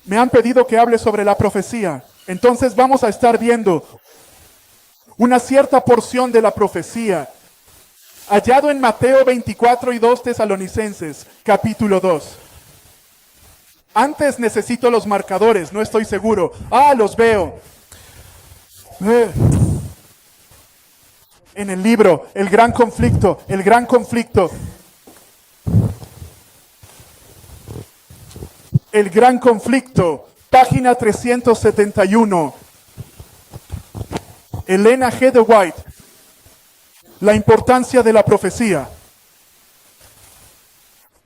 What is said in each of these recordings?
Me han pedido que hable sobre la profecía. Entonces vamos a estar viendo una cierta porción de la profecía hallado en Mateo 24 y 2 Tesalonicenses, capítulo 2. Antes necesito los marcadores, no estoy seguro. Los veo. En el libro, el gran conflicto. El gran conflicto, página 371. Elena G. de White. La importancia de la profecía.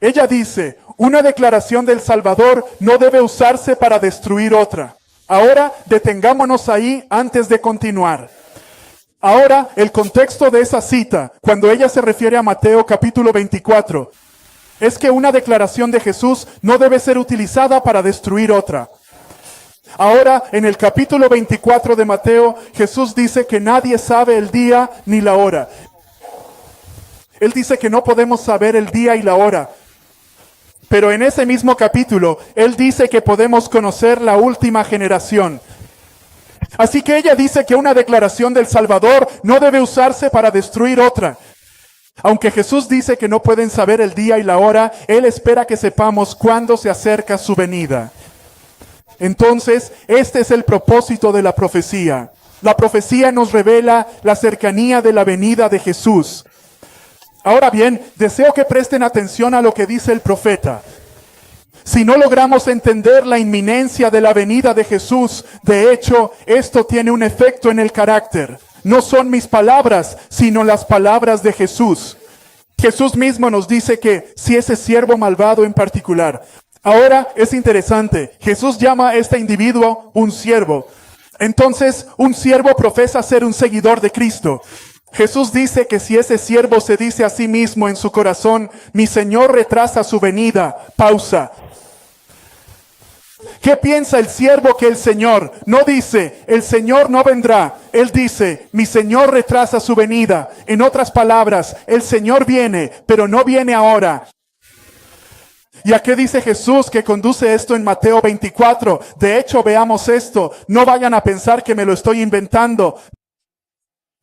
Ella dice, una declaración del Salvador no debe usarse para destruir otra. Ahora detengámonos ahí antes de continuar. Ahora, el contexto de esa cita, cuando ella se refiere a Mateo capítulo 24, es que una declaración de Jesús no debe ser utilizada para destruir otra. Ahora, en el capítulo 24 de Mateo, Jesús dice que nadie sabe el día ni la hora. Él dice que no podemos saber el día y la hora. Pero en ese mismo capítulo, Él dice que podemos conocer la última generación. Así que ella dice que una declaración del Salvador no debe usarse para destruir otra. Aunque Jesús dice que no pueden saber el día y la hora, Él espera que sepamos cuándo se acerca su venida. Entonces, este es el propósito de la profecía. La profecía nos revela la cercanía de la venida de Jesús. Ahora bien, deseo que presten atención a lo que dice el profeta. Si no logramos entender la inminencia de la venida de Jesús, de hecho, esto tiene un efecto en el carácter. No son mis palabras, sino las palabras de Jesús. Jesús mismo nos dice que si ese siervo malvado en particular. Ahora es interesante, Jesús llama a este individuo un siervo. Entonces, un siervo profesa ser un seguidor de Cristo. Jesús dice que si ese siervo se dice a sí mismo en su corazón, mi Señor retrasa su venida, pausa. ¿Qué piensa el siervo que el Señor? No dice, el Señor no vendrá. Él dice, mi Señor retrasa su venida. En otras palabras, el Señor viene, pero no viene ahora. ¿Y a qué dice Jesús que conduce esto en Mateo 24? De hecho, veamos esto. No vayan a pensar que me lo estoy inventando.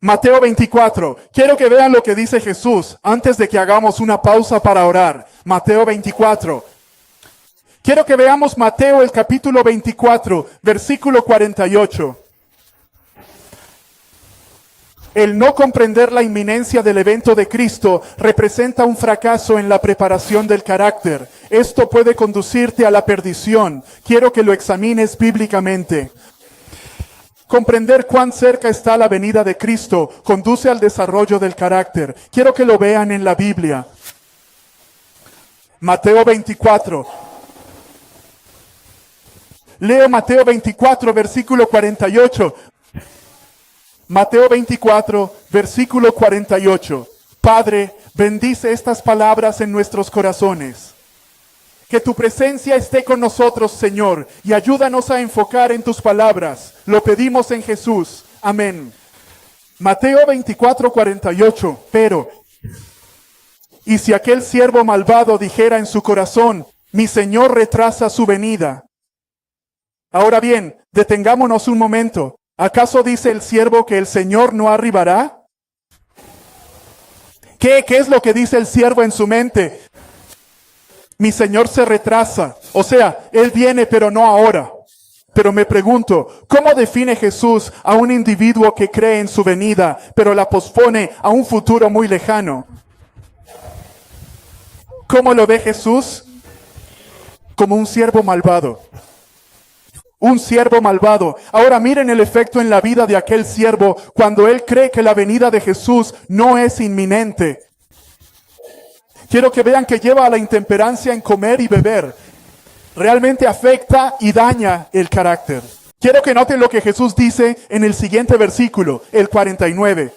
Mateo 24. Quiero que vean lo que dice Jesús antes de que hagamos una pausa para orar. Mateo 24. Quiero que veamos Mateo el capítulo 24, versículo 48. El no comprender la inminencia del evento de Cristo representa un fracaso en la preparación del carácter. Esto puede conducirte a la perdición. Quiero que lo examines bíblicamente. Comprender cuán cerca está la venida de Cristo conduce al desarrollo del carácter. Quiero que lo vean en la Biblia. Mateo 24. Leo Mateo 24, versículo 48. Mateo 24, versículo 48. Padre, bendice estas palabras en nuestros corazones. Que tu presencia esté con nosotros, Señor, y ayúdanos a enfocar en tus palabras. Lo pedimos en Jesús. Amén. Mateo 24, 48. Pero, y si aquel siervo malvado dijera en su corazón, mi Señor retrasa su venida. Ahora bien, detengámonos un momento. ¿Acaso dice el siervo que el Señor no arribará? ¿Qué es lo que dice el siervo en su mente? Mi Señor se retrasa. O sea, Él viene pero no ahora. Pero me pregunto, ¿cómo define Jesús a un individuo que cree en su venida, pero la pospone a un futuro muy lejano? ¿Cómo lo ve Jesús? Como un siervo malvado. Un siervo malvado. Ahora miren el efecto en la vida de aquel siervo cuando él cree que la venida de Jesús no es inminente. Quiero que vean que lleva a la intemperancia en comer y beber. Realmente afecta y daña el carácter. Quiero que noten lo que Jesús dice en el siguiente versículo, el 49.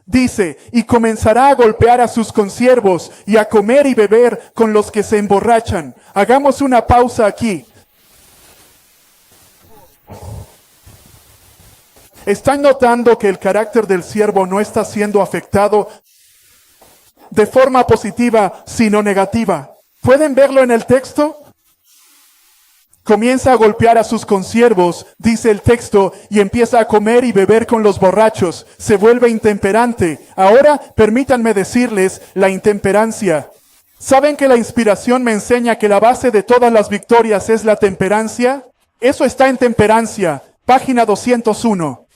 Dice, y comenzará a golpear a sus consiervos y a comer y beber con los que se emborrachan. Hagamos una pausa aquí. ¿Están notando que el carácter del siervo no está siendo afectado de forma positiva, sino negativa? ¿Pueden verlo en el texto? Comienza a golpear a sus consiervos, dice el texto, y empieza a comer y beber con los borrachos. Se vuelve intemperante. Ahora, permítanme decirles la intemperancia. ¿Saben que la inspiración me enseña que la base de todas las victorias es la temperancia? Eso está en Temperancia, página 201.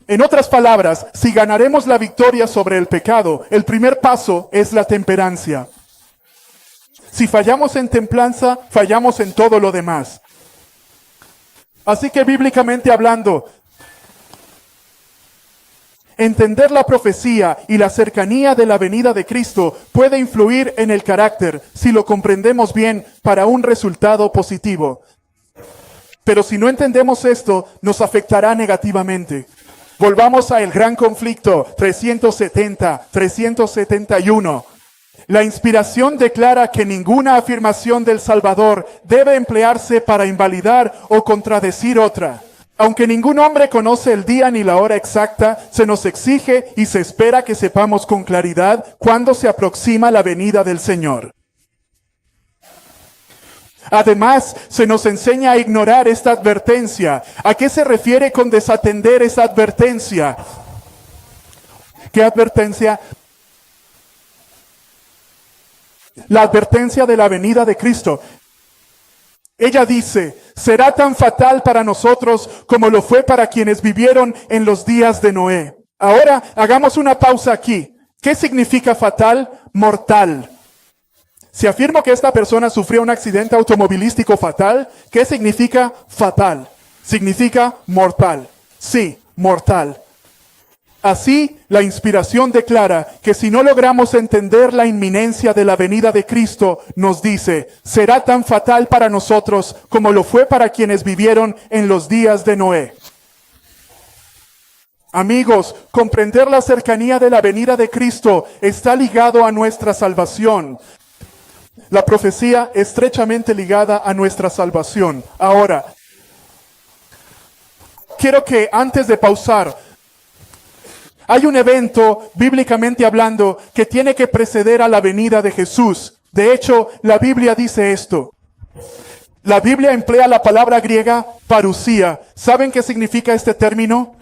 En otras palabras, si ganaremos la victoria sobre el pecado, el primer paso es la temperancia. Si fallamos en templanza, fallamos en todo lo demás. Así que bíblicamente hablando, entender la profecía y la cercanía de la venida de Cristo puede influir en el carácter, si lo comprendemos bien, para un resultado positivo. Pero si no entendemos esto, nos afectará negativamente. Volvamos a el gran conflicto 371. La inspiración declara que ninguna afirmación del Salvador debe emplearse para invalidar o contradecir otra. Aunque ningún hombre conoce el día ni la hora exacta, se nos exige y se espera que sepamos con claridad cuándo se aproxima la venida del Señor. Además, se nos enseña a ignorar esta advertencia. ¿A qué se refiere con desatender esa advertencia? ¿Qué advertencia? La advertencia de la venida de Cristo. Ella dice, será tan fatal para nosotros como lo fue para quienes vivieron en los días de Noé. Ahora, hagamos una pausa aquí. ¿Qué significa fatal? Mortal. Si afirmo que esta persona sufrió un accidente automovilístico fatal, ¿qué significa fatal? Significa mortal. Sí, mortal. Así, la inspiración declara que si no logramos entender la inminencia de la venida de Cristo, nos dice, será tan fatal para nosotros como lo fue para quienes vivieron en los días de Noé. Amigos, comprender la cercanía de la venida de Cristo está ligado a nuestra salvación. La profecía estrechamente ligada a nuestra salvación. Ahora, quiero que antes de pausar, hay un evento, bíblicamente hablando, que tiene que preceder a la venida de Jesús. De hecho, la Biblia dice esto. La Biblia emplea la palabra griega parusía. ¿Saben qué significa este término?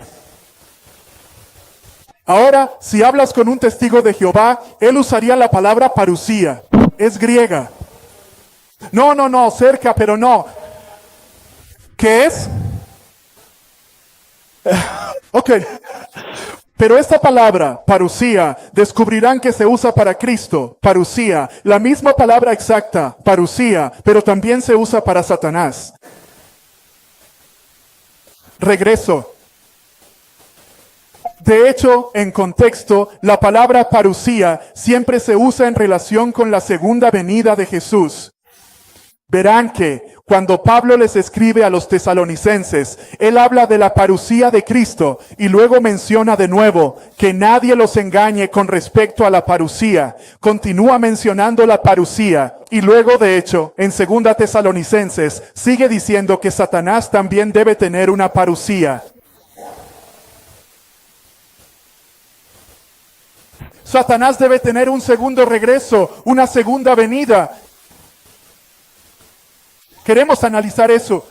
Ahora, si hablas con un testigo de Jehová, él usaría la palabra parusía. Es griega. No, cerca, pero no. ¿Qué es? Ok. Pero esta palabra, parusía, descubrirán que se usa para Cristo, parusía, la misma palabra exacta, parusía, pero también se usa para Satanás. Regreso. De hecho, en contexto, la palabra parusía siempre se usa en relación con la segunda venida de Jesús. Verán que cuando Pablo les escribe a los tesalonicenses, él habla de la parusía de Cristo y luego menciona de nuevo que nadie los engañe con respecto a la parusía. Continúa mencionando la parusía y luego, de hecho, en 2 Tesalonicenses sigue diciendo que Satanás también debe tener una parusía. Satanás debe tener un segundo regreso, una segunda venida. Queremos analizar eso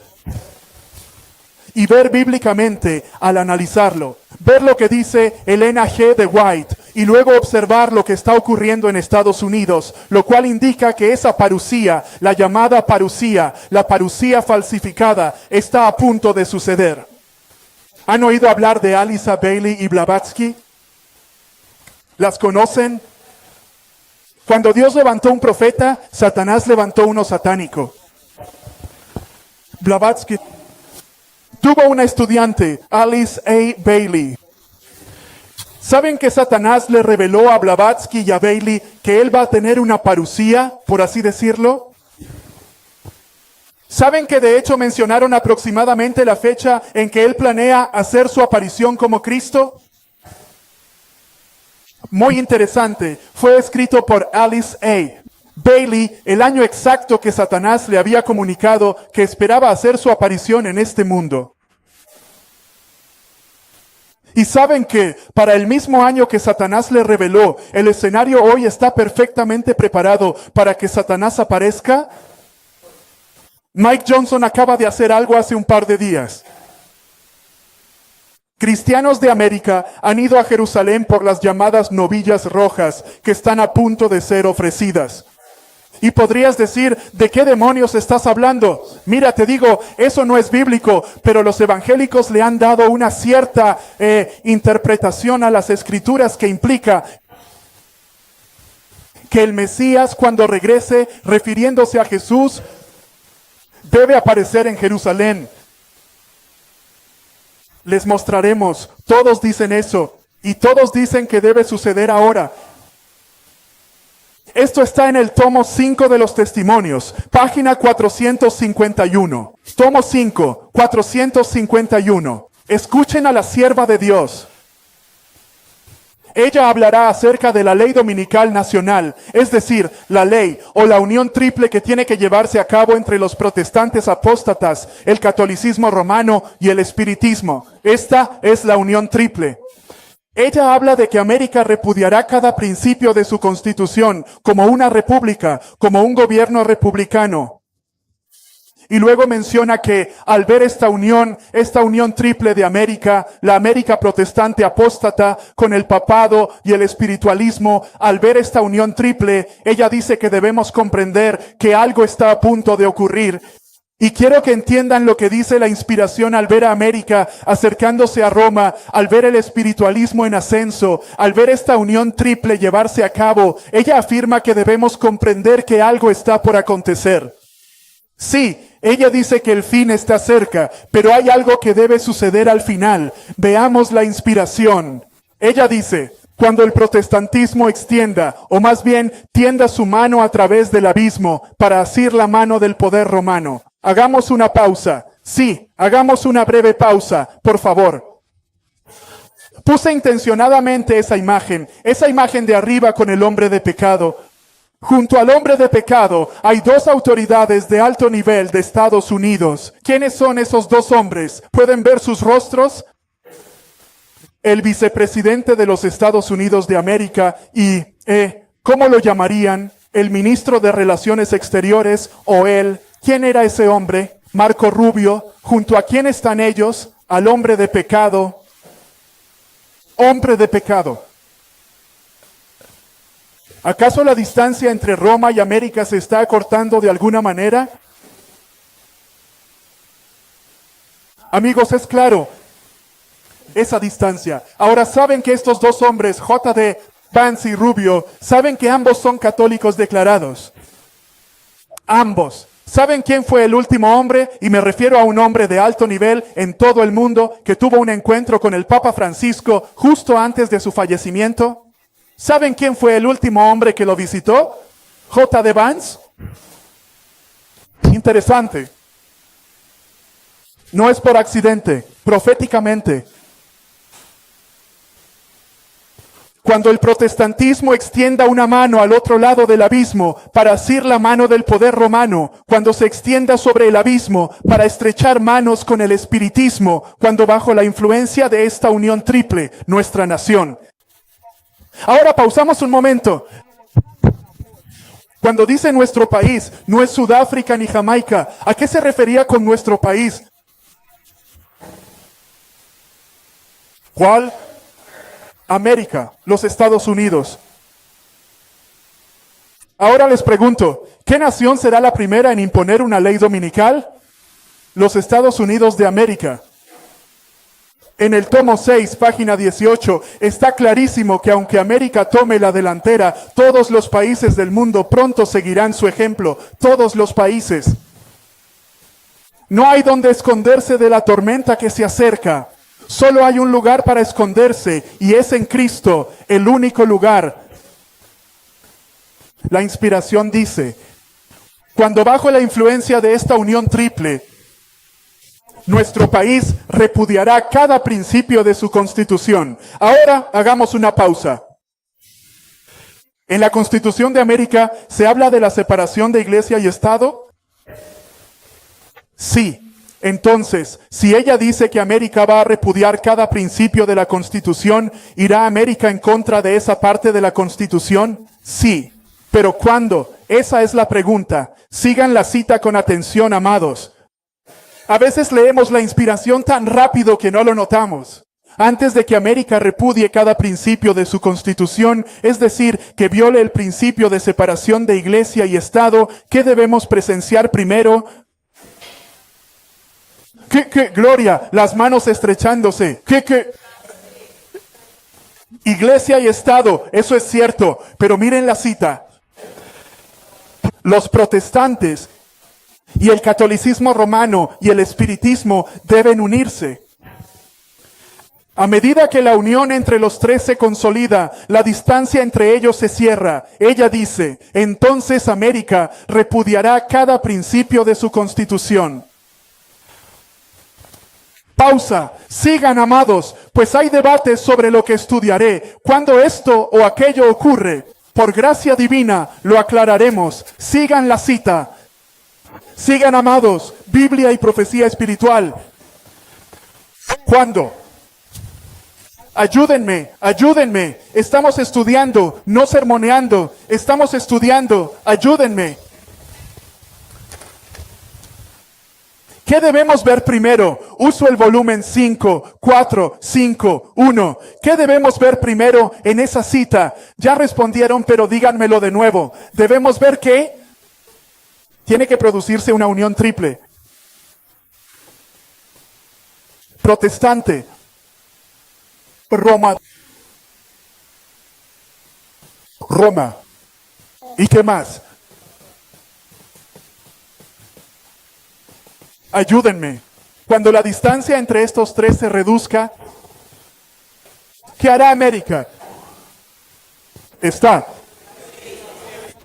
y ver bíblicamente al analizarlo. Ver lo que dice Elena G. de White y luego observar lo que está ocurriendo en Estados Unidos, lo cual indica que esa parusía, la llamada parusía, la parusía falsificada, está a punto de suceder. ¿Han oído hablar de Alice Bailey y Blavatsky? ¿Las conocen? Cuando Dios levantó un profeta, Satanás levantó uno satánico. Blavatsky tuvo una estudiante, Alice A. Bailey. ¿Saben que Satanás le reveló a Blavatsky y a Bailey que él va a tener una parusía, por así decirlo? ¿Saben que de hecho mencionaron aproximadamente la fecha en que él planea hacer su aparición como Cristo? Muy interesante, fue escrito por Alice A. Bailey, el año exacto que Satanás le había comunicado que esperaba hacer su aparición en este mundo. Y saben que para el mismo año que Satanás le reveló, el escenario hoy está perfectamente preparado para que Satanás aparezca. Mike Johnson acaba de hacer algo hace un par de días. Cristianos de América han ido a Jerusalén por las llamadas novillas rojas que están a punto de ser ofrecidas. Y podrías decir, ¿de qué demonios estás hablando? Mira, te digo, eso no es bíblico, pero los evangélicos le han dado una cierta interpretación a las escrituras que implica que el Mesías, cuando regrese, refiriéndose a Jesús, debe aparecer en Jerusalén. Les mostraremos, todos dicen eso, y todos dicen que debe suceder ahora. Esto está en el tomo 5 de los Testimonios, página 451. Tomo 5, 451. Escuchen a la sierva de Dios. Ella hablará acerca de la ley dominical nacional, es decir, la ley o la unión triple que tiene que llevarse a cabo entre los protestantes apóstatas, el catolicismo romano y el espiritismo. Esta es la unión triple. Ella habla de que América repudiará cada principio de su constitución como una república, como un gobierno republicano. Y luego menciona que al ver esta unión triple de América, la América protestante apóstata con el papado y el espiritualismo, al ver esta unión triple, ella dice que debemos comprender que algo está a punto de ocurrir. Y quiero que entiendan lo que dice la inspiración al ver a América acercándose a Roma, al ver el espiritualismo en ascenso, al ver esta unión triple llevarse a cabo. Ella afirma que debemos comprender que algo está por acontecer. Sí, ella dice que el fin está cerca, pero hay algo que debe suceder al final. Veamos la inspiración. Ella dice, cuando el protestantismo extienda, o más bien tienda su mano a través del abismo para asir la mano del poder romano. Hagamos una pausa. Sí, hagamos una breve pausa, por favor. Puse intencionadamente esa imagen de arriba con el hombre de pecado. Junto al hombre de pecado hay dos autoridades de alto nivel de Estados Unidos. ¿Quiénes son esos dos hombres? ¿Pueden ver sus rostros? El vicepresidente de los Estados Unidos de América y, ¿cómo lo llamarían? El ministro de Relaciones Exteriores o él. ¿Quién era ese hombre? Marco Rubio. ¿Junto a quién están ellos? Al hombre de pecado. Hombre de pecado. ¿Acaso la distancia entre Roma y América se está acortando de alguna manera? Amigos, es claro, esa distancia. Ahora saben que estos dos hombres, J.D. Vance y Rubio, saben que ambos son católicos declarados. Ambos. ¿Saben quién fue el último hombre? Y me refiero a un hombre de alto nivel en todo el mundo que tuvo un encuentro con el Papa Francisco justo antes de su fallecimiento. ¿Saben quién fue el último hombre que lo visitó? J.D. Vance. Interesante. No es por accidente, proféticamente. Cuando el protestantismo extienda una mano al otro lado del abismo para asir la mano del poder romano, cuando se extienda sobre el abismo para estrechar manos con el espiritismo, cuando bajo la influencia de esta unión triple, nuestra nación. Ahora pausamos un momento. Cuando dice nuestro país, no es Sudáfrica ni Jamaica. ¿A qué se refería con nuestro país? ¿Cuál? América, los Estados Unidos. Ahora les pregunto, ¿qué nación será la primera en imponer una ley dominical? Los Estados Unidos de América. En el tomo 6, página 18, está clarísimo que aunque América tome la delantera, todos los países del mundo pronto seguirán su ejemplo. Todos los países. No hay donde esconderse de la tormenta que se acerca. Solo hay un lugar para esconderse y es en Cristo, el único lugar. La inspiración dice, cuando bajo la influencia de esta unión triple, nuestro país repudiará cada principio de su constitución. Ahora hagamos una pausa. ¿En la Constitución de América se habla de la separación de Iglesia y Estado? Sí. Entonces, si ella dice que América va a repudiar cada principio de la Constitución, ¿irá América en contra de esa parte de la Constitución? Sí. ¿Pero cuándo? Esa es la pregunta. Sigan la cita con atención, amados. A veces leemos la inspiración tan rápido que no lo notamos. Antes de que América repudie cada principio de su constitución, es decir, que viole el principio de separación de iglesia y Estado, ¿qué debemos presenciar primero? ¿Qué? Gloria, las manos estrechándose. ¿Qué? Iglesia y Estado, eso es cierto, pero miren la cita. Los protestantes y el catolicismo romano y el espiritismo deben unirse. A medida que la unión entre los tres se consolida, la distancia entre ellos se cierra. Ella dice, entonces América repudiará cada principio de su constitución. Pausa. Sigan, amados, pues hay debates sobre lo que estudiaré. Cuando esto o aquello ocurre, por gracia divina lo aclararemos. Sigan la cita. Sigan, amados, Biblia y profecía espiritual. ¿Cuándo? Ayúdenme. Estamos estudiando, no sermoneando. Estamos estudiando. Ayúdenme. ¿Qué debemos ver primero? Uso el volumen 5, 4, 5, 1. ¿Qué debemos ver primero en esa cita? Ya respondieron, pero díganmelo de nuevo. ¿Debemos ver qué? Tiene que producirse una unión triple. Protestante. Roma. ¿Y qué más? Ayúdenme. Cuando la distancia entre estos tres se reduzca, ¿qué hará América?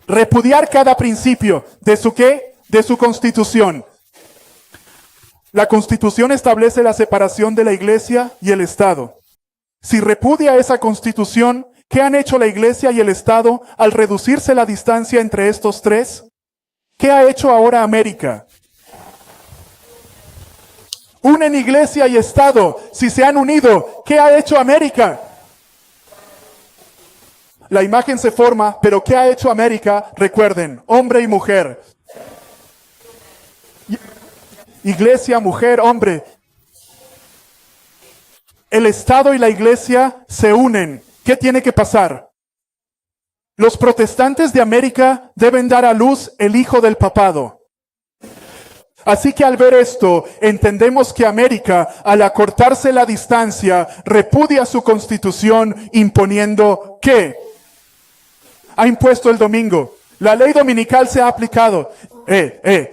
Repudiar cada principio. ¿De su qué? De su constitución. La constitución establece la separación de la iglesia y el Estado. Si repudia esa constitución, ¿qué han hecho la iglesia y el Estado al reducirse la distancia entre estos tres? ¿Qué ha hecho ahora América? Unen iglesia y Estado. Si se han unido, ¿qué ha hecho América? La imagen se forma, pero ¿qué ha hecho América? Recuerden, hombre y mujer. Iglesia, mujer, hombre. El Estado y la iglesia se unen. ¿Qué tiene que pasar? Los protestantes de América deben dar a luz el hijo del papado. Así que al ver esto, entendemos que América, al acortarse la distancia, repudia su constitución imponiendo ¿qué? Ha impuesto el domingo. La ley dominical se ha aplicado.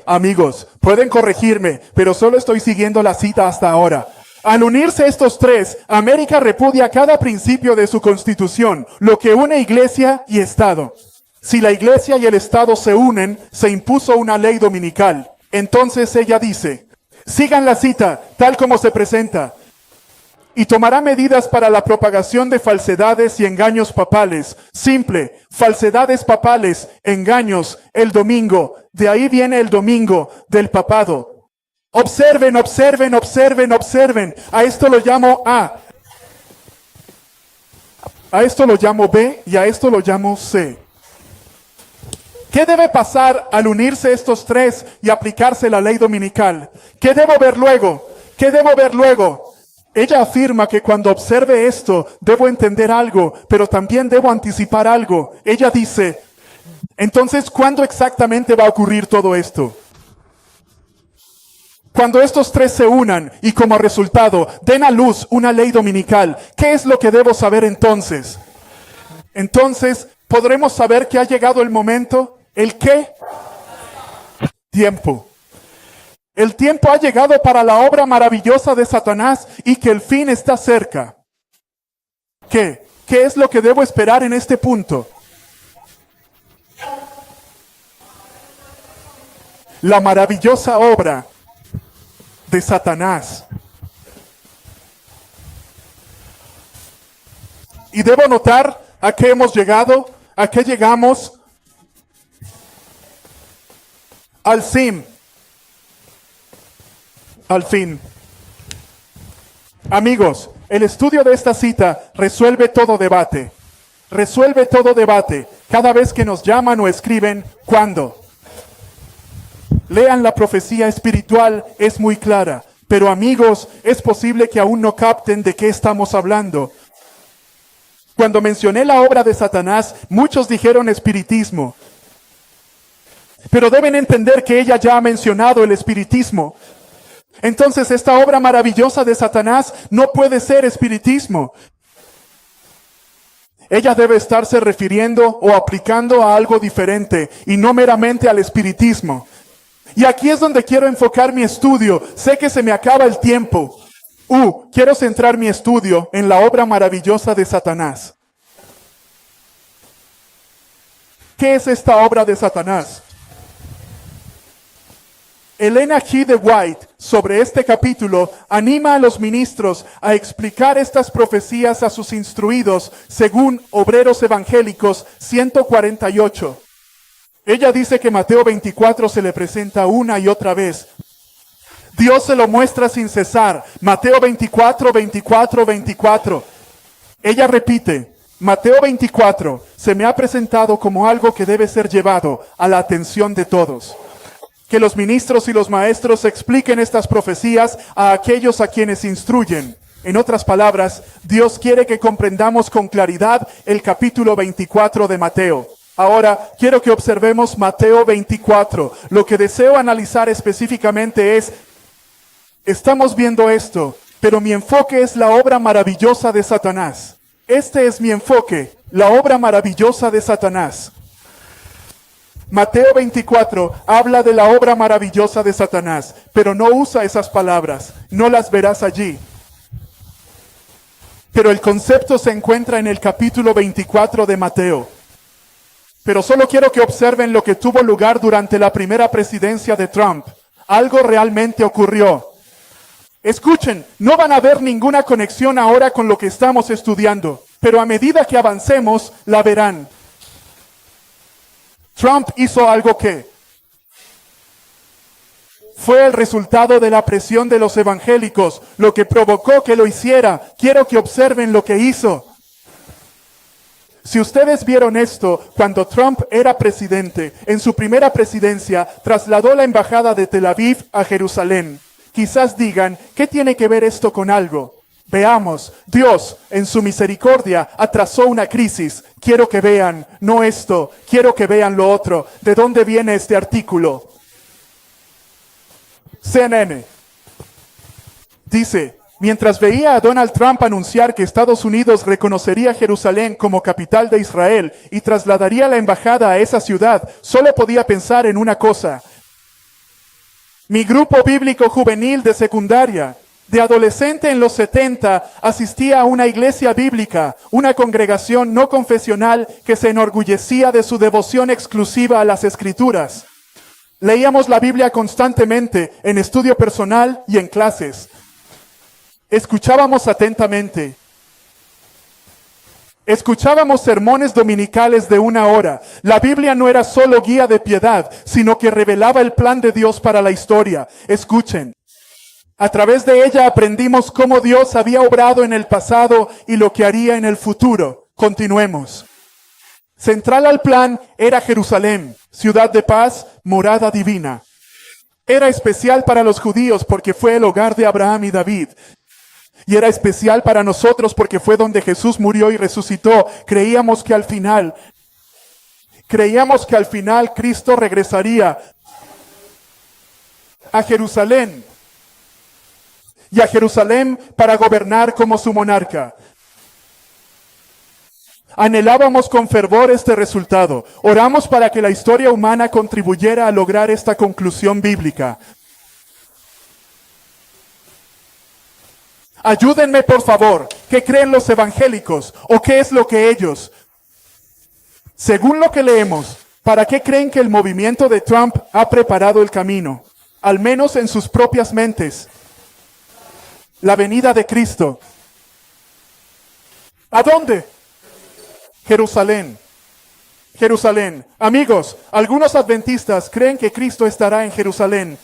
Amigos, pueden corregirme, pero solo estoy siguiendo la cita hasta ahora. Al unirse estos tres, América repudia cada principio de su constitución, lo que une iglesia y Estado. Si la iglesia y el Estado se unen, se impuso una ley dominical. Entonces ella dice, sigan la cita tal como se presenta, y tomará medidas para la propagación de falsedades y engaños papales. Simple, falsedades papales, engaños, el domingo. De ahí viene el domingo del papado. Observen. A esto lo llamo A. A esto lo llamo B y a esto lo llamo C. ¿Qué debe pasar al unirse estos tres y aplicarse la ley dominical? ¿Qué debo ver luego? Ella afirma que cuando observe esto, debo entender algo, pero también debo anticipar algo. Ella dice, entonces, ¿cuándo exactamente va a ocurrir todo esto? Cuando estos tres se unan y como resultado den a luz una ley dominical, ¿qué es lo que debo saber entonces? Entonces, ¿podremos saber que ha llegado el momento? ¿El qué? Tiempo. El tiempo ha llegado para la obra maravillosa de Satanás y que el fin está cerca. ¿Qué? ¿Qué es lo que debo esperar en este punto? La maravillosa obra de Satanás. Y debo notar a qué hemos llegado, a qué llegamos. Al fin. Amigos, el estudio de esta cita resuelve todo debate. Cada vez que nos llaman o escriben, ¿cuándo? Lean la profecía espiritual, es muy clara. Pero amigos, es posible que aún no capten de qué estamos hablando. Cuando mencioné la obra de Satanás, muchos dijeron espiritismo. Pero deben entender que ella ya ha mencionado el espiritismo. Entonces esta obra maravillosa de Satanás no puede ser espiritismo. Ella debe estarse refiriendo o aplicando a algo diferente y no meramente al espiritismo. Y aquí es donde quiero enfocar mi estudio. Sé que se me acaba el tiempo. Quiero centrar mi estudio en la obra maravillosa de Satanás. ¿Qué es esta obra de Satanás? Elena G. de White, sobre este capítulo, anima a los ministros a explicar estas profecías a sus instruidos según Obreros Evangélicos 148. Ella dice que Mateo 24 se le presenta una y otra vez. Dios se lo muestra sin cesar. Mateo 24, 24, 24. Ella repite, Mateo 24 se me ha presentado como algo que debe ser llevado a la atención de todos. Que los ministros y los maestros expliquen estas profecías a aquellos a quienes instruyen. En otras palabras, Dios quiere que comprendamos con claridad el capítulo 24 de Mateo. Ahora, quiero que observemos Mateo 24. Lo que deseo analizar específicamente es, estamos viendo esto, pero mi enfoque es la obra maravillosa de Satanás. Este es mi enfoque, la obra maravillosa de Satanás. Mateo 24 habla de la obra maravillosa de Satanás, pero no usa esas palabras, no las verás allí. Pero el concepto se encuentra en el capítulo 24 de Mateo. Pero solo quiero que observen lo que tuvo lugar durante la primera presidencia de Trump. Algo realmente ocurrió. Escuchen, no van a ver ninguna conexión ahora con lo que estamos estudiando, pero a medida que avancemos, la verán. Trump hizo algo que fue el resultado de la presión de los evangélicos, lo que provocó que lo hiciera. Quiero que observen lo que hizo. Si ustedes vieron esto, cuando Trump era presidente, en su primera presidencia, trasladó la embajada de Tel Aviv a Jerusalén. Quizás digan, ¿qué tiene que ver esto con algo? Veamos, Dios, en su misericordia, atrasó una crisis. Quiero que vean, no esto, quiero que vean lo otro. ¿De dónde viene este artículo? CNN. Dice, mientras veía a Donald Trump anunciar que Estados Unidos reconocería Jerusalén como capital de Israel y trasladaría la embajada a esa ciudad, solo podía pensar en una cosa. Mi grupo bíblico juvenil de secundaria, de adolescente en los 70, asistía a una iglesia bíblica, una congregación no confesional que se enorgullecía de su devoción exclusiva a las Escrituras. Leíamos la Biblia constantemente, en estudio personal y en clases. Escuchábamos atentamente. Escuchábamos sermones dominicales de 1 hora. La Biblia no era solo guía de piedad, sino que revelaba el plan de Dios para la historia. Escuchen. A través de ella aprendimos cómo Dios había obrado en el pasado y lo que haría en el futuro. Continuemos. Central al plan era Jerusalén, ciudad de paz, morada divina. Era especial para los judíos porque fue el hogar de Abraham y David. Y era especial para nosotros porque fue donde Jesús murió y resucitó. Creíamos que al final Cristo regresaría a Jerusalén. Y a Jerusalén para gobernar como su monarca. Anhelábamos con fervor este resultado. Oramos para que la historia humana contribuyera a lograr esta conclusión bíblica. Ayúdenme, por favor. ¿Qué creen los evangélicos? ¿O qué es lo que ellos? Según lo que leemos, ¿para qué creen que el movimiento de Trump ha preparado el camino? Al menos en sus propias mentes. La venida de Cristo. ¿A dónde? Jerusalén. Jerusalén. Amigos, algunos adventistas creen que Cristo estará en Jerusalén.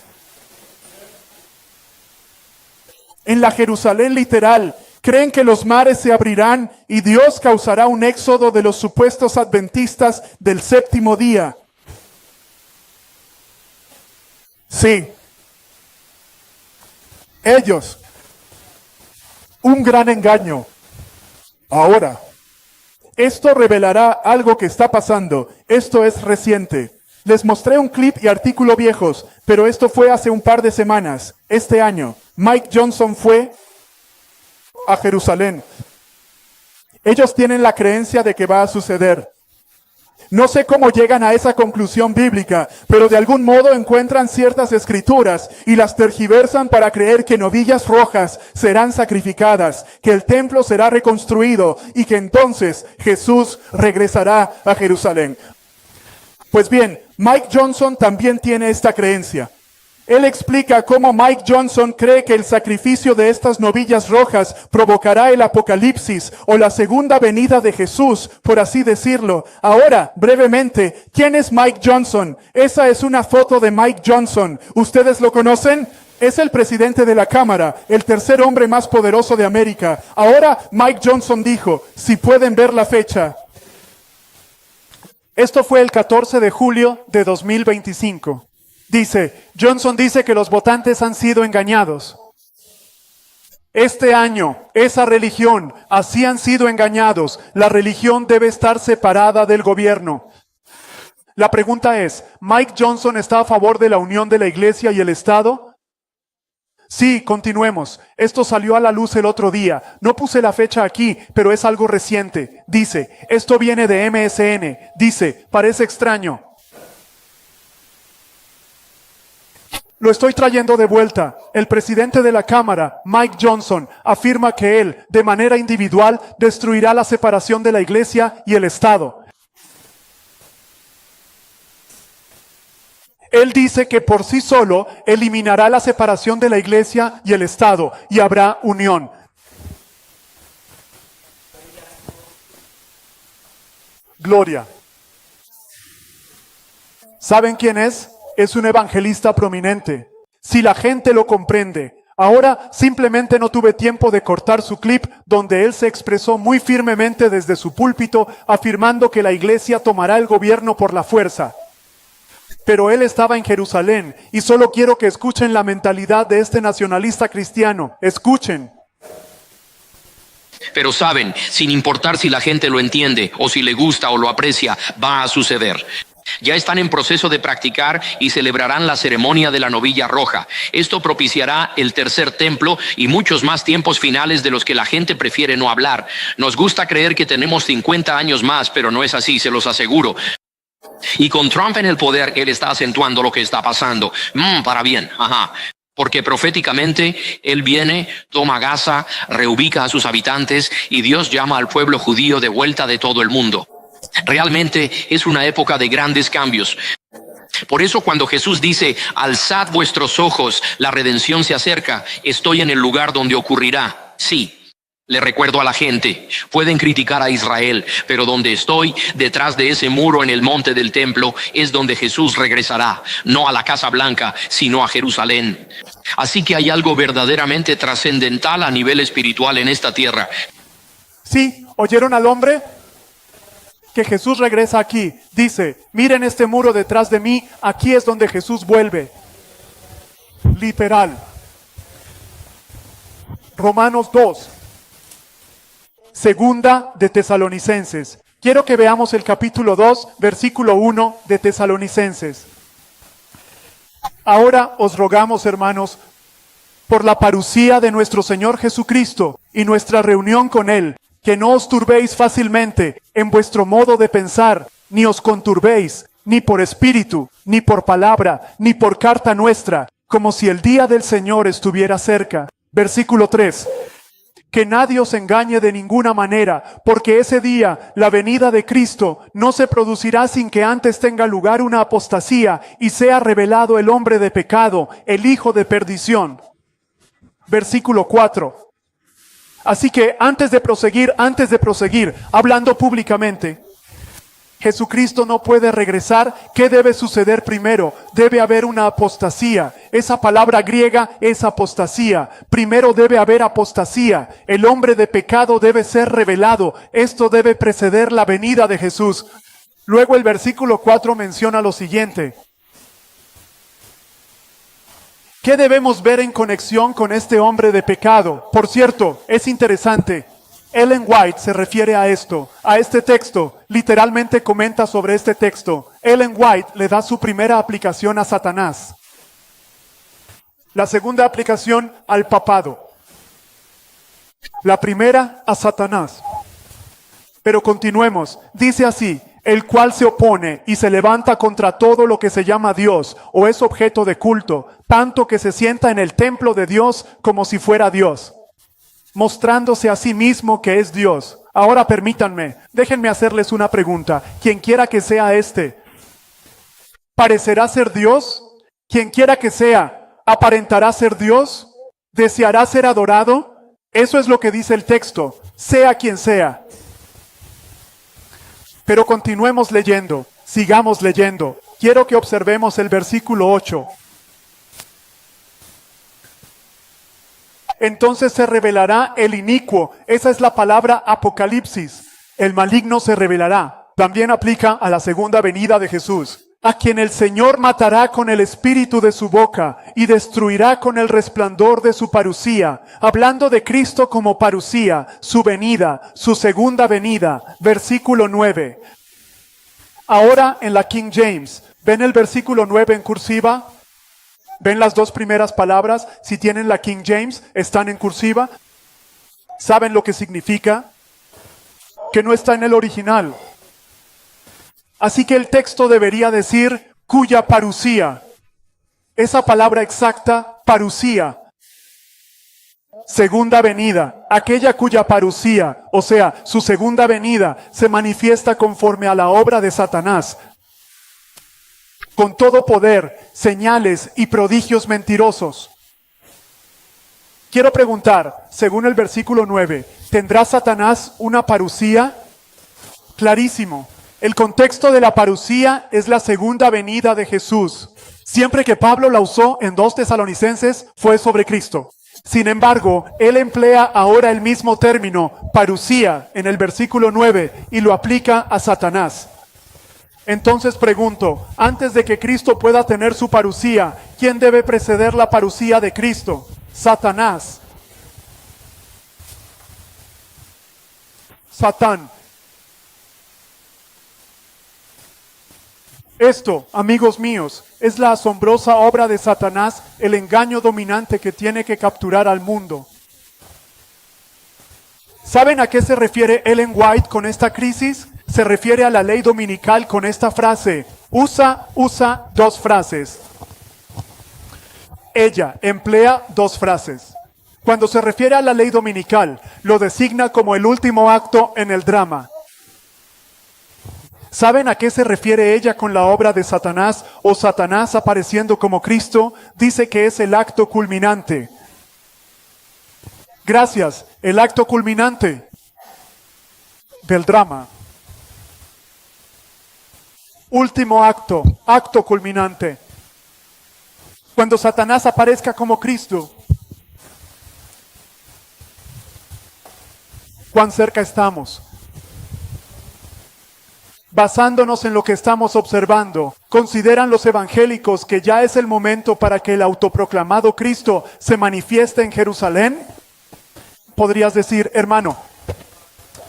En la Jerusalén literal Creen que los mares se abrirán y Dios causará un éxodo de los supuestos adventistas del séptimo día. Sí. Ellos. Un gran engaño. Ahora, esto revelará algo que está pasando. Esto es reciente. Les mostré un clip y artículo viejos, pero esto fue hace un par de semanas. Este año, Mike Johnson fue a Jerusalén. Ellos tienen la creencia de que va a suceder. No sé cómo llegan a esa conclusión bíblica, pero de algún modo encuentran ciertas escrituras y las tergiversan para creer que novillas rojas serán sacrificadas, que el templo será reconstruido y que entonces Jesús regresará a Jerusalén. Pues bien, Mike Johnson también tiene esta creencia. Él explica cómo Mike Johnson cree que el sacrificio de estas novillas rojas provocará el apocalipsis o la segunda venida de Jesús, por así decirlo. Ahora, brevemente, ¿quién es Mike Johnson? Esa es una foto de Mike Johnson. ¿Ustedes lo conocen? Es el presidente de la Cámara, el tercer hombre más poderoso de América. Ahora, Mike Johnson dijo, si pueden ver la fecha. Esto fue el 14 de julio de 2025. Johnson dice que los votantes han sido engañados. Este año, esa religión, así han sido engañados. La religión debe estar separada del gobierno. La pregunta es, ¿Mike Johnson está a favor de la unión de la iglesia y el Estado? Sí, continuemos. Esto salió a la luz el otro día. No puse la fecha aquí, pero es algo reciente. Esto viene de MSN. Parece extraño. Lo estoy trayendo de vuelta. El presidente de la Cámara, Mike Johnson, afirma que él, de manera individual, destruirá la separación de la iglesia y el Estado. Él dice que por sí solo eliminará la separación de la iglesia y el Estado y habrá unión. Gloria. ¿Saben quién es? Es un evangelista prominente. Si la gente lo comprende. Ahora simplemente no tuve tiempo de cortar su clip donde él se expresó muy firmemente desde su púlpito afirmando que la iglesia tomará el gobierno por la fuerza. Pero él estaba en Jerusalén y solo quiero que escuchen la mentalidad de este nacionalista cristiano. Escuchen. Pero saben, sin importar si la gente lo entiende o si le gusta o lo aprecia, va a suceder. Ya están en proceso de practicar y celebrarán la ceremonia de la novilla roja. Esto propiciará el tercer templo y muchos más tiempos finales de los que la gente prefiere no hablar. Nos gusta creer que tenemos 50 años más, pero no es así, se los aseguro. Y con Trump en el poder, él está acentuando lo que está pasando. Para bien, Porque proféticamente él viene, toma Gaza, reubica a sus habitantes y Dios llama al pueblo judío de vuelta de todo el mundo. Realmente es una época de grandes cambios. Por eso cuando Jesús dice, alzad vuestros ojos, la redención se acerca, estoy en el lugar donde ocurrirá. Sí. Le recuerdo a la gente, pueden criticar a Israel, pero donde estoy, detrás de ese muro en el monte del templo, es donde Jesús regresará, no a la Casa Blanca, sino a Jerusalén. Así que hay algo verdaderamente trascendental a nivel espiritual en esta tierra. Sí, ¿oyeron al hombre? Que Jesús regresa aquí. Dice, miren este muro detrás de mí, aquí es donde Jesús vuelve. Literal. Romanos 2. Segunda de Tesalonicenses. Quiero que veamos el capítulo 2, versículo 1 de Tesalonicenses. Ahora os rogamos, hermanos, por la parucía de nuestro Señor Jesucristo y nuestra reunión con Él, que no os turbéis fácilmente en vuestro modo de pensar, ni os conturbéis, ni por espíritu, ni por palabra, ni por carta nuestra, como si el día del Señor estuviera cerca. Versículo 3. Que nadie os engañe de ninguna manera, porque ese día, la venida de Cristo, no se producirá sin que antes tenga lugar una apostasía y sea revelado el hombre de pecado, el hijo de perdición. Versículo 4. Así que antes de proseguir, hablando públicamente, Jesucristo no puede regresar. ¿Qué debe suceder primero? Debe haber una apostasía. Esa palabra griega es apostasía. Primero debe haber apostasía. El hombre de pecado debe ser revelado. Esto debe preceder la venida de Jesús. Luego el versículo 4 menciona lo siguiente. ¿Qué debemos ver en conexión con este hombre de pecado? Por cierto, es interesante. Ellen White se refiere a esto, a este texto, literalmente comenta sobre este texto. Ellen White le da su primera aplicación a Satanás. La segunda aplicación al papado. La primera a Satanás. Pero continuemos. Dice así, el cual se opone y se levanta contra todo lo que se llama Dios o es objeto de culto, tanto que se sienta en el templo de Dios como si fuera Dios, mostrándose a sí mismo que es Dios. Ahora permítanme, déjenme hacerles una pregunta. Quien quiera que sea ¿parecerá ser Dios? Quien quiera que sea, ¿aparentará ser Dios? ¿Deseará ser adorado? Eso es lo que dice el texto, sea quien sea. Pero continuemos leyendo, sigamos leyendo. Quiero que observemos el versículo 8. Entonces se revelará el inicuo. Esa es la palabra Apocalipsis. El maligno se revelará. También aplica a la segunda venida de Jesús. A quien el Señor matará con el espíritu de su boca y destruirá con el resplandor de su parucía. Hablando de Cristo como parucía, su venida, su segunda venida. Versículo 9. Ahora en la King James, ¿ven el versículo 9 en cursiva? ¿Ven las dos primeras palabras? Si tienen la King James, están en cursiva. ¿Saben lo que significa? Que no está en el original. Así que el texto debería decir, cuya parucía. Esa palabra exacta, parucía. Segunda venida. Aquella cuya parucía, o sea, su segunda venida, se manifiesta conforme a la obra de Satanás. Con todo poder, señales y prodigios mentirosos. Quiero preguntar, según el versículo 9, ¿tendrá Satanás una parucía? Clarísimo. El contexto de la parucía es la segunda venida de Jesús. Siempre que Pablo la usó en 2 Tesalonicenses fue sobre Cristo. Sin embargo, él emplea ahora el mismo término, parucía, en el versículo 9 y lo aplica a Satanás. Entonces pregunto, antes de que Cristo pueda tener su parucía, ¿quién debe preceder la parucía de Cristo? Satanás. Satán. Esto, amigos míos, es la asombrosa obra de Satanás, el engaño dominante que tiene que capturar al mundo. ¿Saben a qué se refiere Ellen White con esta crisis? Se refiere a la ley dominical con esta frase. Usa dos frases. Ella emplea dos frases. Cuando se refiere a la ley dominical, lo designa como el último acto en el drama. ¿Saben a qué se refiere ella con la obra de Satanás o Satanás apareciendo como Cristo? Dice que es el acto culminante. Gracias, el acto culminante del drama. Último acto, acto culminante. Cuando Satanás aparezca como Cristo, ¿cuán cerca estamos? Basándonos en lo que estamos observando, ¿consideran los evangélicos que ya es el momento para que el autoproclamado Cristo se manifieste en Jerusalén? Podrías decir, hermano,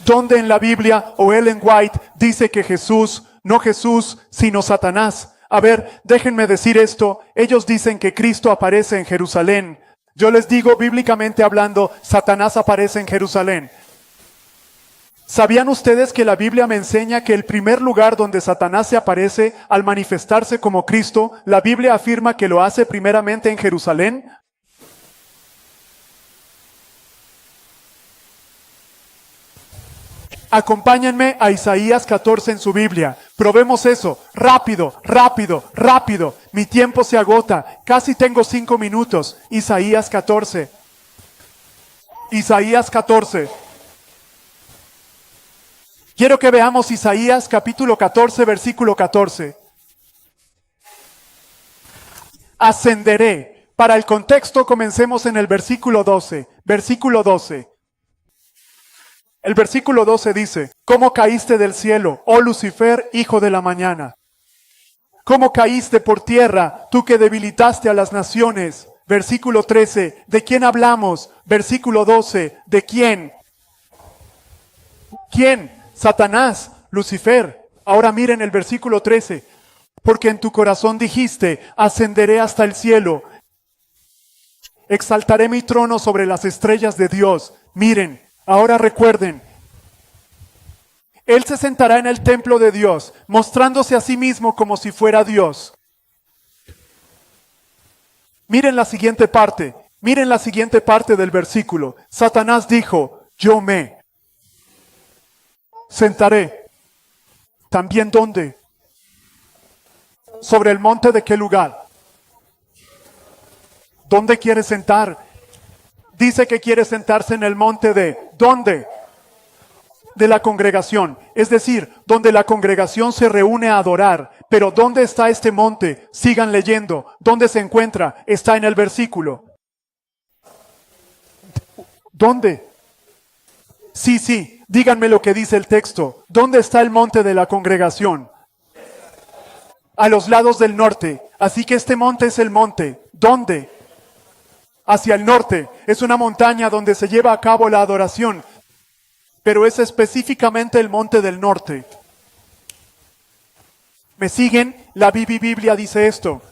¿dónde en la Biblia o Ellen White dice que Jesús, no Jesús, sino Satanás? A ver, déjenme decir esto. Ellos dicen que Cristo aparece en Jerusalén. Yo les digo, bíblicamente hablando, Satanás aparece en Jerusalén. ¿Sabían ustedes que la Biblia me enseña que el primer lugar donde Satanás se aparece al manifestarse como Cristo, la Biblia afirma que lo hace primeramente en Jerusalén? Acompáñenme a Isaías 14 en su Biblia. Probemos eso. Rápido, rápido, rápido. Mi tiempo se agota. Casi tengo 5 minutos. Isaías 14. Isaías 14. Quiero que veamos Isaías capítulo 14, versículo 14. Ascenderé. Para el contexto, comencemos en el versículo 12. Versículo 12. El versículo 12 dice, ¿cómo caíste del cielo, oh Lucifer, hijo de la mañana? ¿Cómo caíste por tierra, tú que debilitaste a las naciones? Versículo 13, ¿de quién hablamos? Versículo 12, ¿de quién? ¿Quién? Satanás, Lucifer. Ahora miren el versículo 13, porque en tu corazón dijiste, ascenderé hasta el cielo, exaltaré mi trono sobre las estrellas de Dios. Miren, ahora recuerden, Él se sentará en el templo de Dios, mostrándose a sí mismo como si fuera Dios. Miren la siguiente parte del versículo. Satanás dijo, yo me sentaré. ¿También dónde? ¿Sobre el monte de qué lugar? ¿Dónde quiere sentar? Dice que quiere sentarse en el monte de ¿dónde? De la congregación, es decir, donde la congregación se reúne a adorar. Pero ¿dónde está este monte? Sigan leyendo. ¿Dónde se encuentra? Está en el versículo. ¿Dónde? Sí, díganme lo que dice el texto. ¿Dónde está el monte de la congregación? A los lados del norte. Así que este monte es el monte. ¿Dónde? Hacia el norte. Es una montaña donde se lleva a cabo la adoración. Pero es específicamente el monte del norte. ¿Me siguen? La Biblia dice esto.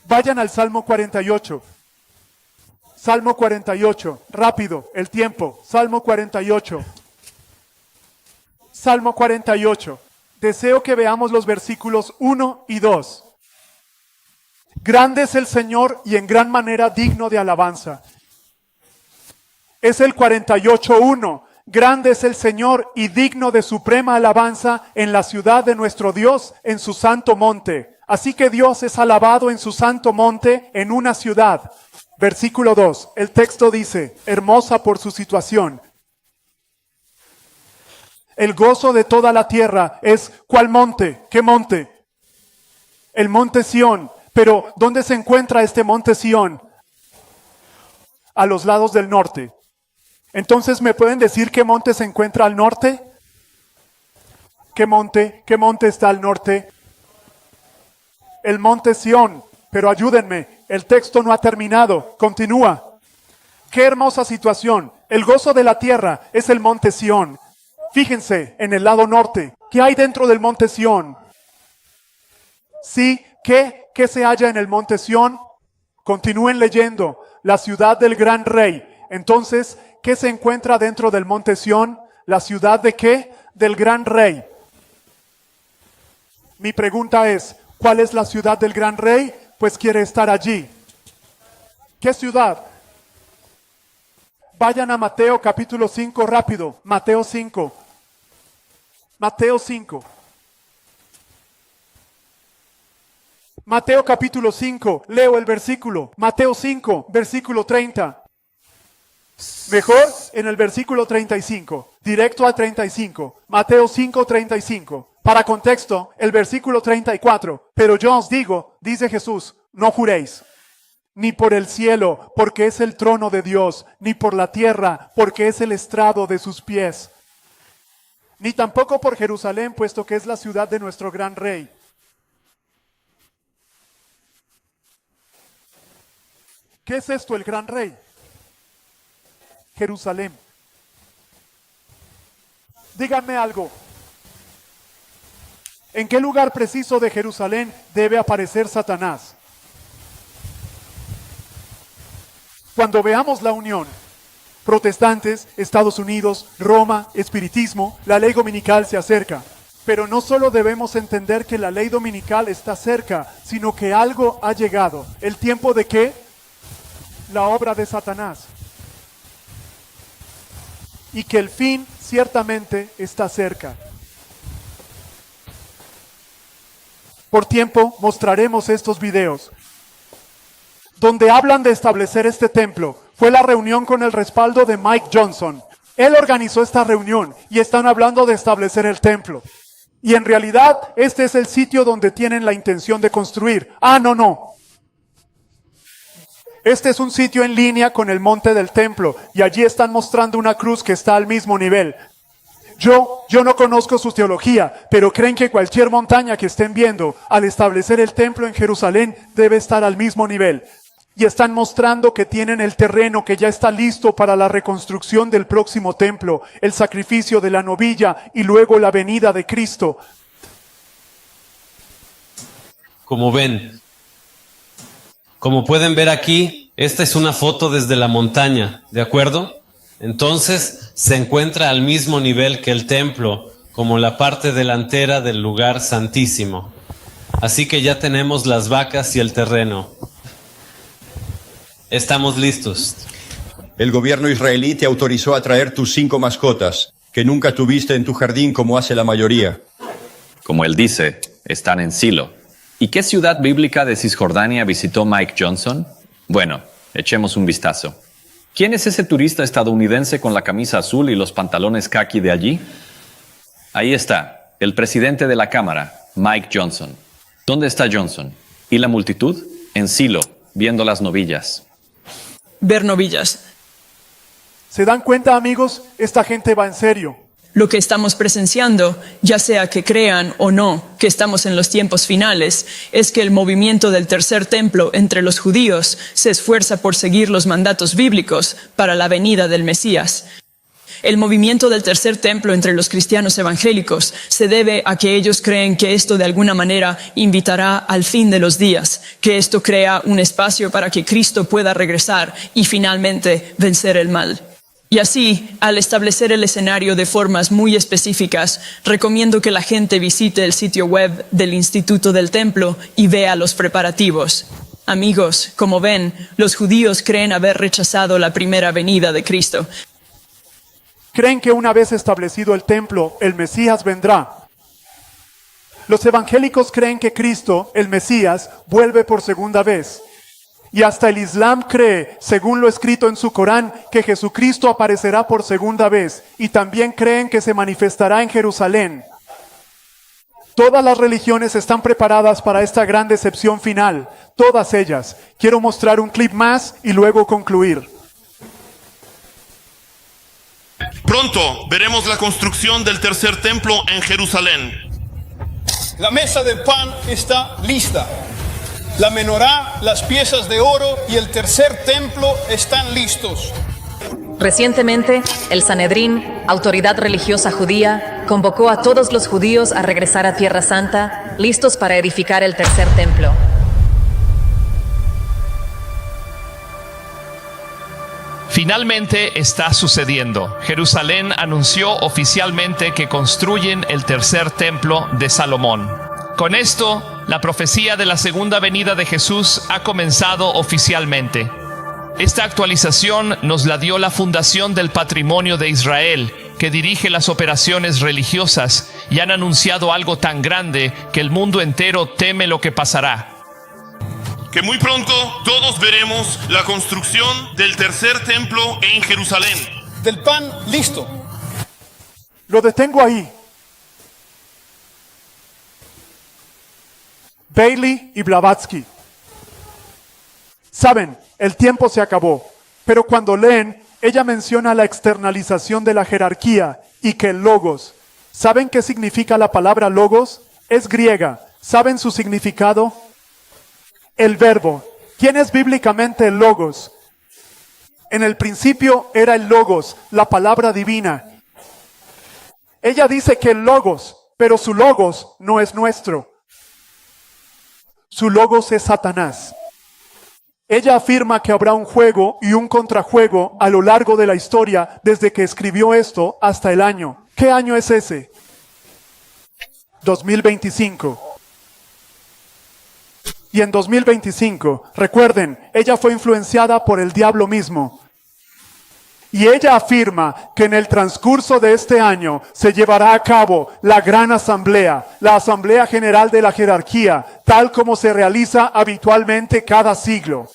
Vayan al Salmo 48. Salmo 48. Rápido, el tiempo. Salmo 48. Salmo 48. Deseo que veamos los versículos 1 y 2. Grande es el Señor y en gran manera digno de alabanza. Es el 48:1. Grande es el Señor y digno de suprema alabanza en la ciudad de nuestro Dios, en su santo monte. Así que Dios es alabado en su santo monte, en una ciudad. Versículo 2. El texto dice, hermosa por su situación. El gozo de toda la tierra es, ¿cuál monte? ¿Qué monte? El monte Sión. Pero, ¿dónde se encuentra este monte Sión? A los lados del norte. Entonces, ¿me pueden decir qué monte se encuentra al norte? ¿Qué monte está al norte? El monte Sión. Pero ayúdenme, el texto no ha terminado. Continúa. Qué hermosa situación. El gozo de la tierra es el monte Sión. Fíjense en el lado norte. ¿Qué hay dentro del monte Sión? Sí, ¿qué se halla en el monte Sión? Continúen leyendo. La ciudad del gran rey. Entonces, ¿qué se encuentra dentro del monte Sión? ¿La ciudad de qué? Del gran rey. Mi pregunta es, ¿cuál es la ciudad del gran rey? Pues quiere estar allí. ¿Qué ciudad? Vayan a Mateo capítulo 5 rápido. Mateo 5. Mateo 5. Mateo capítulo 5. Leo el versículo. Mateo 5, versículo 30. Mejor en el versículo 35. Directo al 35. Mateo 5, 35. Para contexto, el versículo 34. Pero yo os digo, dice Jesús, no juréis. Ni por el cielo, porque es el trono de Dios, ni por la tierra, porque es el estrado de sus pies. Ni tampoco por Jerusalén, puesto que es la ciudad de nuestro gran rey. ¿Qué es esto, el gran rey? Jerusalén. Díganme algo. ¿En qué lugar preciso de Jerusalén debe aparecer Satanás? Cuando veamos la unión, protestantes, Estados Unidos, Roma, espiritismo, la ley dominical se acerca. Pero no solo debemos entender que la ley dominical está cerca, sino que algo ha llegado. ¿El tiempo de qué? La obra de Satanás. Y que el fin ciertamente está cerca. Por tiempo mostraremos estos videos. Donde hablan de establecer este templo, fue la reunión con el respaldo de Mike Johnson. Él organizó esta reunión y están hablando de establecer el templo. Y en realidad, este es el sitio donde tienen la intención de construir. No. Este es un sitio en línea con el monte del templo y allí están mostrando una cruz que está al mismo nivel. Yo no conozco su teología, pero creen que cualquier montaña que estén viendo al establecer el templo en Jerusalén debe estar al mismo nivel. Y están mostrando que tienen el terreno que ya está listo para la reconstrucción del próximo templo, el sacrificio de la novilla y luego la venida de Cristo. Como pueden ver aquí, esta es una foto desde la montaña, ¿de acuerdo? Entonces se encuentra al mismo nivel que el templo, como la parte delantera del lugar santísimo. Así que ya tenemos las vacas y el terreno. Estamos listos. El gobierno israelí te autorizó a traer tus 5 mascotas, que nunca tuviste en tu jardín como hace la mayoría. Como él dice, están en Silo. ¿Y qué ciudad bíblica de Cisjordania visitó Mike Johnson? Bueno, echemos un vistazo. ¿Quién es ese turista estadounidense con la camisa azul y los pantalones caqui de allí? Ahí está, el presidente de la Cámara, Mike Johnson. ¿Dónde está Johnson? ¿Y la multitud? En Silo, viendo las novillas. Ver novillas. ¿Se dan cuenta, amigos? Esta gente va en serio. Lo que estamos presenciando, ya sea que crean o no que estamos en los tiempos finales, es que el movimiento del tercer templo entre los judíos se esfuerza por seguir los mandatos bíblicos para la venida del Mesías. El movimiento del tercer templo entre los cristianos evangélicos se debe a que ellos creen que esto de alguna manera invitará al fin de los días, que esto crea un espacio para que Cristo pueda regresar y finalmente vencer el mal. Y así, al establecer el escenario de formas muy específicas, recomiendo que la gente visite el sitio web del Instituto del Templo y vea los preparativos. Amigos, como ven, los judíos creen haber rechazado la primera venida de Cristo. Creen que una vez establecido el templo, el Mesías vendrá. Los evangélicos creen que Cristo, el Mesías, vuelve por segunda vez. Y hasta el Islam cree, según lo escrito en su Corán, que Jesucristo aparecerá por segunda vez. Y también creen que se manifestará en Jerusalén. Todas las religiones están preparadas para esta gran decepción final. Todas ellas. Quiero mostrar un clip más y luego concluir. Pronto veremos la construcción del tercer templo en Jerusalén. La mesa de pan está lista. La menorá, las piezas de oro y el tercer templo están listos. Recientemente, el Sanedrín, autoridad religiosa judía, convocó a todos los judíos a regresar a Tierra Santa, listos para edificar el tercer templo. Finalmente está sucediendo. Jerusalén anunció oficialmente que construyen el tercer templo de Salomón. Con esto, la profecía de la segunda venida de Jesús ha comenzado oficialmente. Esta actualización nos la dio la Fundación del Patrimonio de Israel, que dirige las operaciones religiosas, y han anunciado algo tan grande que el mundo entero teme lo que pasará. Que muy pronto todos veremos la construcción del tercer templo en Jerusalén. Del pan listo. Lo detengo ahí. Bailey y Blavatsky. Saben, el tiempo se acabó, pero cuando leen, ella menciona la externalización de la jerarquía y que el logos. ¿Saben qué significa la palabra logos? Es griega. ¿Saben su significado? El verbo. ¿Quién es bíblicamente el logos? En el principio era el logos, la palabra divina. Ella dice que el logos, pero su logos no es nuestro. Su logos es Satanás. Ella afirma que habrá un juego y un contrajuego a lo largo de la historia desde que escribió esto hasta el año. ¿Qué año es ese? 2025. Y en 2025, recuerden, ella fue influenciada por el diablo mismo. Y ella afirma que en el transcurso de este año se llevará a cabo la gran asamblea, la asamblea general de la jerarquía, tal como se realiza habitualmente cada siglo.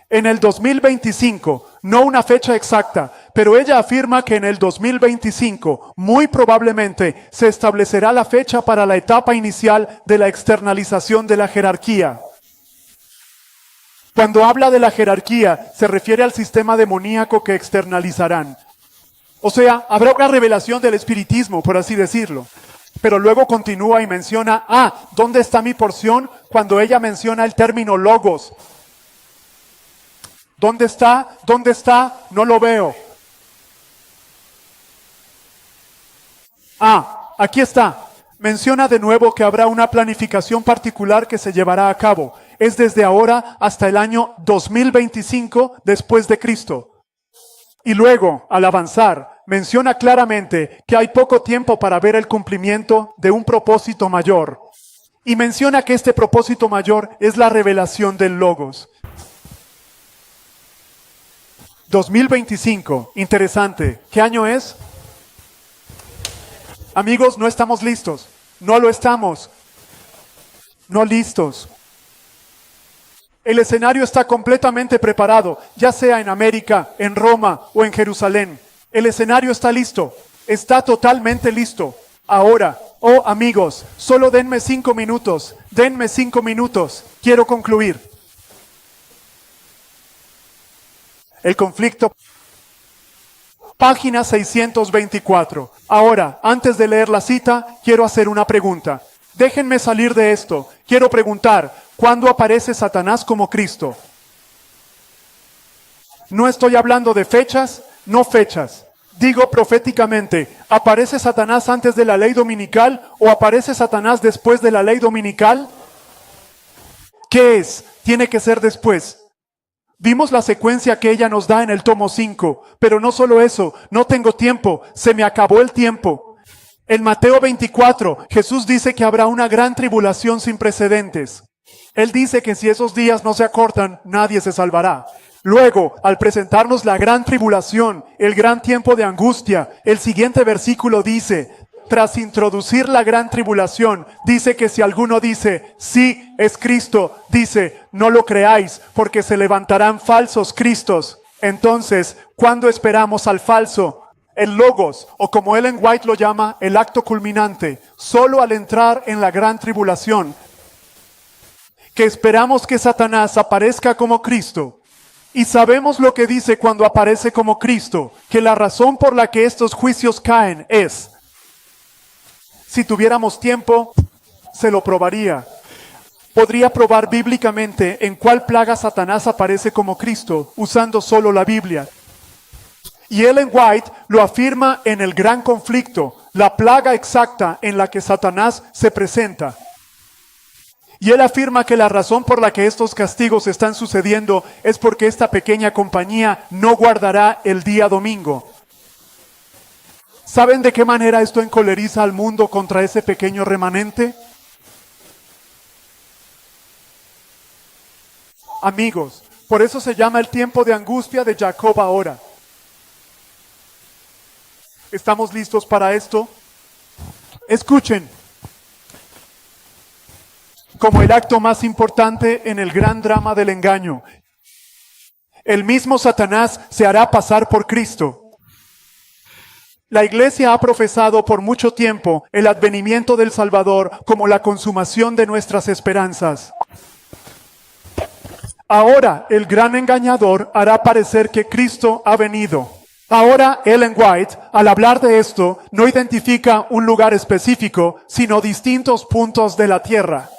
En el 2025, No una fecha exacta, pero ella afirma que en el 2025, muy probablemente, se establecerá la fecha para la etapa inicial de la externalización de la jerarquía. Cuando habla de la jerarquía, se refiere al sistema demoníaco que externalizarán. O sea, habrá una revelación del espiritismo, por así decirlo. Pero luego continúa y menciona, ¿dónde está mi porción? Cuando ella menciona el término logos. ¿Dónde está? ¿Dónde está? No lo veo. Aquí está. Menciona de nuevo que habrá una planificación particular que se llevará a cabo. Es desde ahora hasta el año 2025 después de Cristo. Y luego, al avanzar, menciona claramente que hay poco tiempo para ver el cumplimiento de un propósito mayor. Y menciona que este propósito mayor es la revelación del Logos. 2025, interesante. ¿Qué año es? Amigos, no estamos listos. No lo estamos. No listos. El escenario está completamente preparado, ya sea en América, en Roma o en Jerusalén. El escenario está listo. Está totalmente listo. Ahora, amigos, solo denme 5 minutos. Denme 5 minutos. Quiero concluir. El conflicto. Página 624. Ahora, antes de leer la cita, quiero hacer una pregunta. Déjenme salir de esto. Quiero preguntar, ¿cuándo aparece Satanás como Cristo? No estoy hablando de fechas, no fechas. Digo proféticamente, ¿aparece Satanás antes de la ley dominical o aparece Satanás después de la ley dominical? ¿Qué es? Tiene que ser después. Vimos la secuencia que ella nos da en el tomo 5, pero no solo eso, no tengo tiempo, se me acabó el tiempo. En Mateo 24, Jesús dice que habrá una gran tribulación sin precedentes. Él dice que si esos días no se acortan, nadie se salvará. Luego, al presentarnos la gran tribulación, el gran tiempo de angustia, el siguiente versículo dice, tras introducir la gran tribulación, dice que si alguno dice, sí, es Cristo, dice, no lo creáis, porque se levantarán falsos Cristos. Entonces, ¿cuándo esperamos al falso? El logos, o como Ellen White lo llama, el acto culminante, solo al entrar en la gran tribulación, que esperamos que Satanás aparezca como Cristo. Y sabemos lo que dice cuando aparece como Cristo, que la razón por la que estos juicios caen es, si tuviéramos tiempo, se lo probaría. Podría probar bíblicamente en cuál plaga Satanás aparece como Cristo, usando solo la Biblia. Y Ellen White lo afirma en el gran conflicto, la plaga exacta en la que Satanás se presenta. Y él afirma que la razón por la que estos castigos están sucediendo es porque esta pequeña compañía no guardará el día domingo. ¿Saben de qué manera esto encoleriza al mundo contra ese pequeño remanente? Amigos, por eso se llama el tiempo de angustia de Jacob ahora. ¿Estamos listos para esto? Escuchen. Como el acto más importante en el gran drama del engaño, el mismo Satanás se hará pasar por Cristo. La Iglesia ha profesado por mucho tiempo el advenimiento del Salvador como la consumación de nuestras esperanzas. Ahora el gran engañador hará parecer que Cristo ha venido. Ahora Ellen White, al hablar de esto, no identifica un lugar específico, sino distintos puntos de la tierra.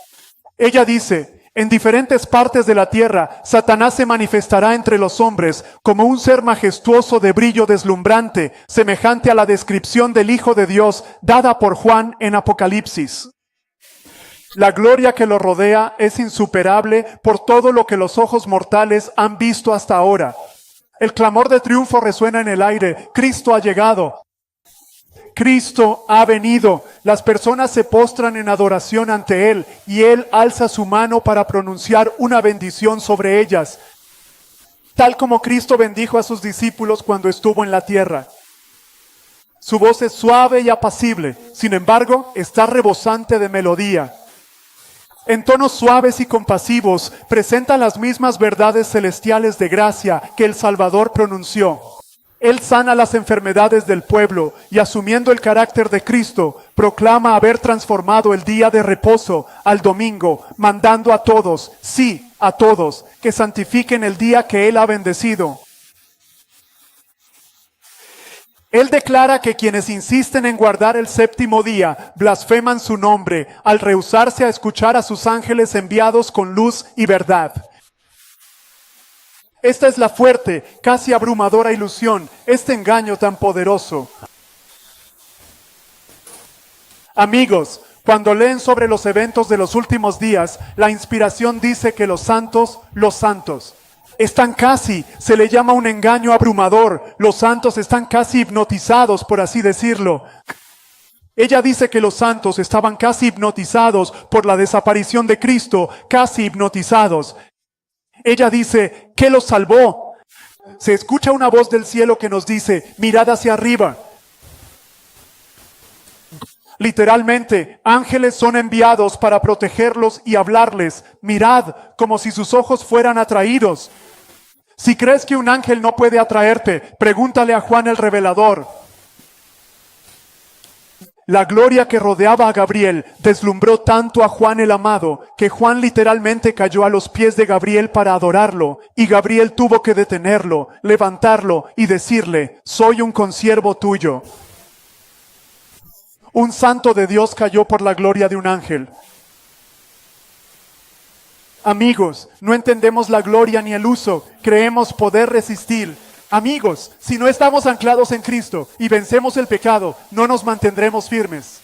Ella dice, en diferentes partes de la tierra, Satanás se manifestará entre los hombres como un ser majestuoso de brillo deslumbrante, semejante a la descripción del Hijo de Dios dada por Juan en Apocalipsis. La gloria que lo rodea es insuperable por todo lo que los ojos mortales han visto hasta ahora. El clamor de triunfo resuena en el aire. Cristo ha llegado. Cristo ha venido. Las personas se postran en adoración ante Él y Él alza su mano para pronunciar una bendición sobre ellas, tal como Cristo bendijo a sus discípulos cuando estuvo en la tierra. Su voz es suave y apacible, sin embargo, está rebosante de melodía. En tonos suaves y compasivos, presenta las mismas verdades celestiales de gracia que el Salvador pronunció. Él sana las enfermedades del pueblo y, asumiendo el carácter de Cristo, proclama haber transformado el día de reposo al domingo, mandando a todos, sí, a todos, que santifiquen el día que Él ha bendecido. Él declara que quienes insisten en guardar el séptimo día blasfeman su nombre al rehusarse a escuchar a sus ángeles enviados con luz y verdad. Esta es la fuerte, casi abrumadora ilusión, este engaño tan poderoso. Amigos, cuando leen sobre los eventos de los últimos días, la inspiración dice que los santos, están casi, se le llama un engaño abrumador, los santos están casi hipnotizados, por así decirlo. Ella dice que los santos estaban casi hipnotizados por la desaparición de Cristo, casi hipnotizados. Ella dice, ¿qué los salvó? Se escucha una voz del cielo que nos dice, mirad hacia arriba. Literalmente, ángeles son enviados para protegerlos y hablarles. Mirad, como si sus ojos fueran atraídos. Si crees que un ángel no puede atraerte, pregúntale a Juan el Revelador. La gloria que rodeaba a Gabriel deslumbró tanto a Juan el Amado, que Juan literalmente cayó a los pies de Gabriel para adorarlo, y Gabriel tuvo que detenerlo, levantarlo y decirle, soy un consiervo tuyo. Un santo de Dios cayó por la gloria de un ángel. Amigos, no entendemos la gloria ni el uso, creemos poder resistir. Amigos, si no estamos anclados en Cristo y vencemos el pecado, no nos mantendremos firmes.